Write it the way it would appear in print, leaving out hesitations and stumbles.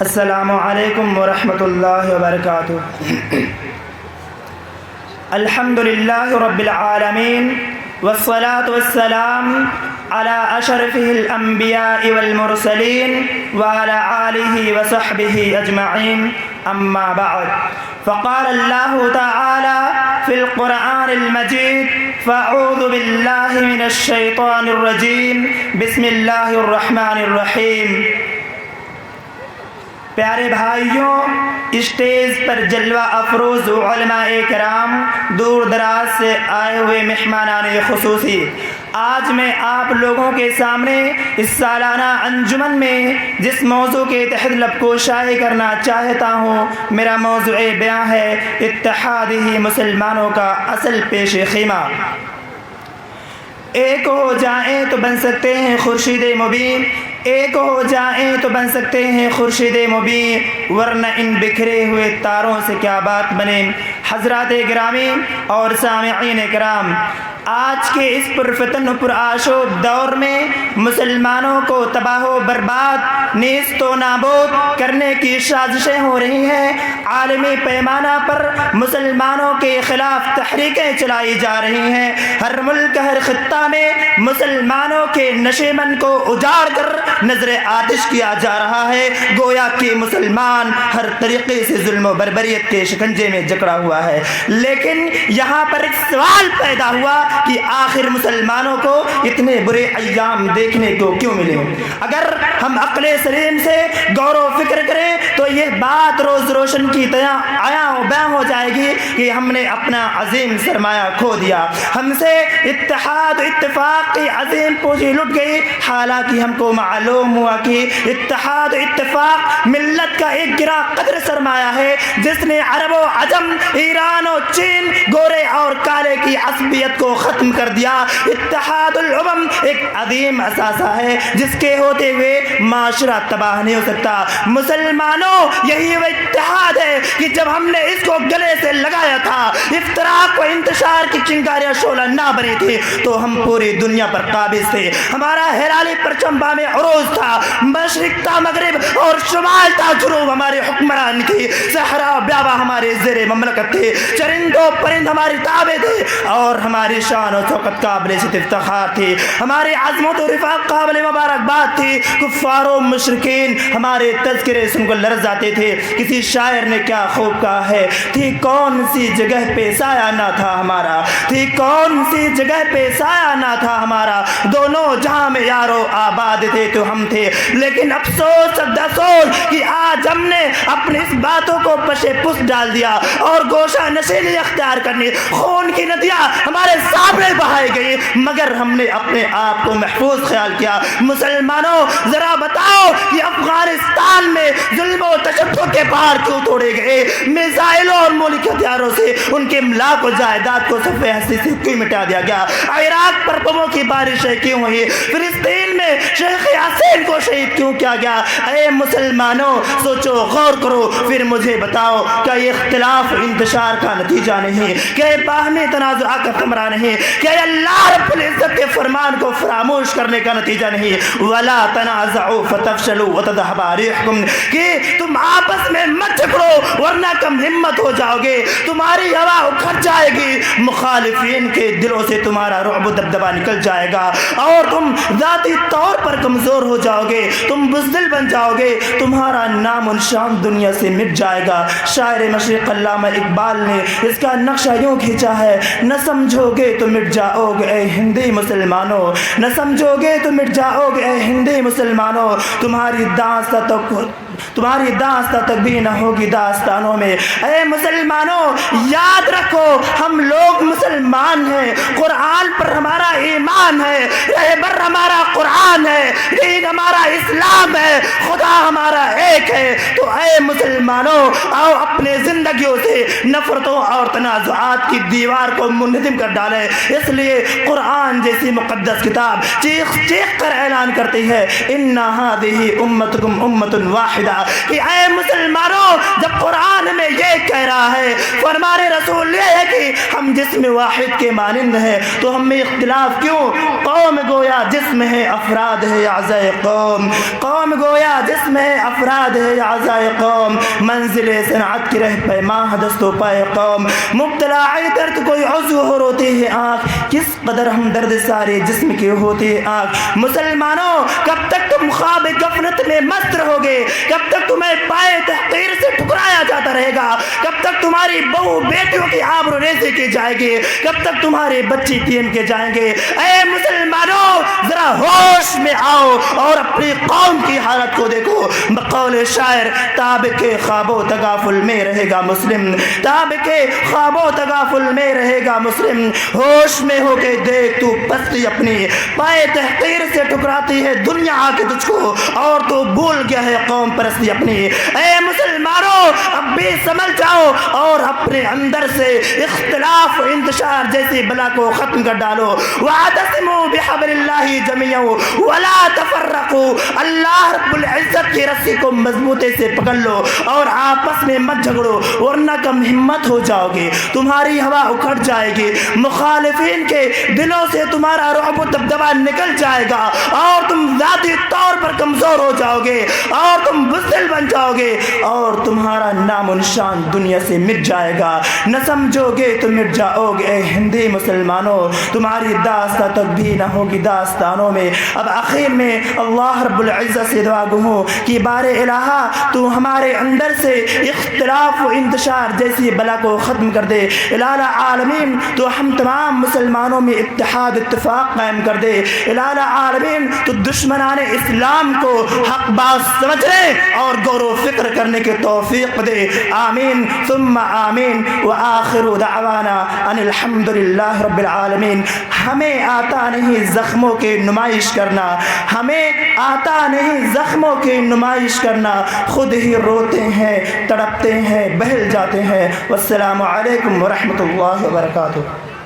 السلام علیکم ورحمۃ اللہ وبرکاتہ۔ الحمد للہ رب العالمین والصلاة والسلام على اشرفه الانبیاء والمرسلین وعلى آلہ وصحبہ اجمعین، اما بعد، فقال اللہ تعالی فی القرآن المجید: فاعوذ باللہ من الشیطان الرجیم، بسم اللہ الرحمن الرحیم۔ پیارے بھائیوں، اسٹیج پر جلوہ افروز علماء کرام، دور دراز سے آئے ہوئے مہمانان خصوصی، آج میں آپ لوگوں کے سامنے اس سالانہ انجمن میں جس موضوع کے تحت لب کوشائی کرنا چاہتا ہوں، میرا موضوع بیان ہے اتحاد ہی مسلمانوں کا اصل پیش خیمہ۔ ایک ہو جائیں تو بن سکتے ہیں خورشید مبین، ایک ہو جائیں تو بن سکتے ہیں خورشید مبین، ورنہ ان بکھرے ہوئے تاروں سے کیا بات بنے۔ حضرات گرامی اور سامعین کرام، آج کے اس پرفتن و پرآشوب دور میں مسلمانوں کو تباہ و برباد، نیست و نابود کرنے کی سازشیں ہو رہی ہیں۔ عالمی پیمانہ پر مسلمانوں کے خلاف تحریکیں چلائی جا رہی ہیں۔ ہر ملک، ہر خطہ میں مسلمانوں کے نشیمن کو اجاڑ کر نظر آتش کیا جا رہا ہے، گویا کہ مسلمان ہر طریقے سے ظلم و بربریت کے شکنجے میں جکڑا ہوا ہے۔ لیکن یہاں پر ایک سوال پیدا ہوا کہ آخر مسلمانوں کو اتنے برے ایام دیکھنے کو کیوں ملے؟ اگر ہم عقل سلیم سے غور و فکر کریں تو یہ بات روز روشن کی طرح عیاں و بیان ہو جائے گی کہ ہم نے اپنا عظیم سرمایہ کھو دیا، ہم سے اتحاد و اتفاق کی عظیم پونجی لٹ گئی، حالانکہ ہم کو معلوم ہوا کہ اتحاد و اتفاق ملت کا ایک گرا قدر سرمایہ ہے جس نے عرب و عجم، ایران و چین، گورے اور کالے کی عصبیت کو ختم کر دیا۔ اتحاد الامم ایک عظیم اثاثہ ہے جس کے ہوتے ہوئے معاشرہ تباہ نہیں ہو سکتا۔ مسلمانوں، یہی وہ اتحاد ہے کہ جب ہم نے اس کو گلے سے لگایا تھا، افتراق و انتشار کی چنگاریاں شعلہ نہ بنی تھی، تو ہم پوری دنیا پر قابض تھے۔ ہمارا ہلالی پرچم بام عروج تھا، مشرق تا مغرب اور شمال تا جنوب ہمارے حکمران تھی، صحرا و بیاباں ہمارے زیر مملکت تھے، چرند و پرند ہماری تابع تھے، اور ہماری شان و شوکت قابل افتخار تھی، ہماری عظمت و رفاق قابل مبارکباد تھی۔ کفار و مشرکین ہمارے تذکرے سن کر لرز جاتے تھے۔ کسی شاعر نے کیا خوب کہا ہے، تھی کون سی جگہ پہ سایہ نہ تھا ہمارا، تھی کون سی جگہ پہ سایہ نہ تھا ہمارا، دونوں جہاں میں یارو آباد تھے تو ہم تھے۔ لیکن افسوس افسوس کہ آج ہم نے اپنی اس باتوں کو پشے پس ڈال دیا اور گوشہ نشینی اختیار کرنی، خون کی ندیاں ہمارے سامنے بہائی گئی، مگر ہم نے اپنے آپ کو محفوظ خیال کیا۔ مسلمانوں، ذرا بتاؤ کہ افغانستان میں ظلم و تشدد کے پہاڑ کیوں توڑے گئے؟ میزائلوں اور ملکی ہتھیاروں سے ان کے املاک و جائیداد کو صفحہ ہستی سے کیوں مٹا دیا گیا؟ عراق پر بموں کی بارشیں کیوں ہوئی؟ فلسطین میں شیخ یاسین کو شہید کیوں کیا گیا؟ اے مسلمانوں، سوچو، غور کرو، پھر مجھے بتاؤ، کیا یہ اختلاف انتشار کا نتیجہ نہیں؟ کیا یہ باہمی تنازع کا ثمرہ نہیں؟ کیا یہ اللہ رب العزت کے فرمان کو فراموش کرنے کا نتیجہ نہیں؟ وَلَا تَنَازَعُوا فَتَفْشَلُوا وَتَذْهَبَ رِيحُكُمْ، کہ تم آپس میں مت جھگڑو ورنہ کم ہمت ہو جاؤ گے، تمہاری ہوا اکھڑ جائے گی، مخالفین کے دلوں سے تمہارا رعب و دبدبہ نکل جائے گا اور تم ذاتی طور پر کمزور ہو جاؤ گے، تم بزدل بن جاؤ گے، تمہارا نام و نشان دنیا سے مٹ جائے گا۔ شاعر مشرق علامہ اقبال نے اس کا نقشہ یوں کھینچا ہے: نہ سمجھو گے تو مٹ جاؤ گے اے ہندی مسلمانوں، نہ سمجھو گے تو مٹ جاؤ گے اے ہندی مسلمانوں، تمہاری داستان تک بھی نہ ہوگی داستانوں میں۔ اے مسلمانوں، یاد رکھو، ہم لوگ مسلمان ہیں، قرآن پر ہمارا ایمان ہے، رہبر ہمارا قرآن ہے، دین ہمارا اسلام ہے، خدا ہمارا ایک ہے۔ تو اے مسلمانوں، آؤ اپنے زندگیوں سے نفرتوں اور تنازعات کی دیوار کو منہدم کر ڈالیں۔ اس لیے قرآن جیسی مقدس کتاب چیخ چیخ کر اعلان کرتی ہے: اِنَّ هَٰذِهِ أُمَّتُكُمْ أُمَّةٌ وَاحِدَةٌ واحدہ کہ اے مسلمانوں جب قرآن میں یہ کہہ رہا ہے فرمان رسول یہ ہے کہ ہم جسم واحد کے مانند ہیں تو ہم میں اختلاف کیوں؟ قوم گویا جسم ہے افراد ہے اعضائے قوم، قوم گویا جسم ہے افراد ہے اعضائے قوم، منزل صنعت کی رہ پیماں دست و پائے قوم، مبتلا درد کوئی عضو ہو روتی ہے آنکھ، کس قدر ہم درد سارے جسم کے ہوتی ہے آنکھ۔ مسلمانوں کب تک تم خواب غفلت میں مست رہو گے؟ کب تک تمہیں پائے تحقیر سے ٹھکرایا جاتا رہے گا؟ کب تک تمہاری بہو بیٹیوں کی آبرو ریزی کی جائے گی؟ کب تک تمہارے بچے تین کے جائیں گے؟ اے مسلمانوں ذرا ہوش میں آؤ اور اپنی قوم کی حالت کو دیکھو۔ بقول شاعر تاب کے خواب و تغافل میں رہے گا مسلم، تاب کے خواب و تغافل میں رہے گا مسلم، ہوش میں ہو کے دیکھ تو پستی اپنی پائے تحقیر سے ٹکراتی ہے دنیا آ کے تجھ کو اور تو بھول گیا ہے قوم پرستی اپنی۔ اے مسلمانوں اب بھی سمجھ جاؤ اور اپنے اندر سے اختلاف و انتشار جیسی بلا کو ختم کر ڈالو۔ وَاعْتَصِمُوا بِحَبْلِ اللَّهِ جَمِيعًا وَلَا تَفَرَّقُوا، اللہ رب العزت کی رسی کو مضبوطی سے پکڑ لو اور آپس میں مت جھگڑو ورنہ کم ہمت ہو جاؤ گے، تمہاری ہوا اکھڑ جائے گی، مخالفین کے دلوں سے تمہارا رعب و دبدبہ نکل جائے گا اور تم ذاتی طور پر کمزور ہو جاؤ گے اور تم بزدل بن جاؤ گے اور تمہارا نام و نشان دنیا سے مٹ جائے گا۔ نہ سمجھو گے تو مٹ جاؤ گے اے ہندی مسلمانوں، تمہاری داستان تک بھی نہ ہوگی داستانوں میں۔ اب آخر میں اللہ رب العزت سے دعا گو ہوں کہ بار الہا تو ہمارے اندر سے اختلاف و انتشار جیسی بلا کو ختم کر دے۔ الہ العالمین تو ہم تمام مسلمانوں میں اتحاد اتفاق قائم کر دے۔ الہ العالمین تو دشمنان اسلام کو حق بات سمجھنے اور غور و فکر کرنے کی توفیق دے، آمین ثم آمین۔ وآخر دعوانا ان الحمد للہ رب العالمین۔ ہمیں آتا نہیں زخموں کی نمائش کرنا، ہمیں آتا نہیں زخموں کی نمائش کرنا، خود ہی روتے ہیں تڑپتے ہیں بہل جاتے ہیں۔ والسلام علیکم ورحمۃ اللہ وبرکاتہ۔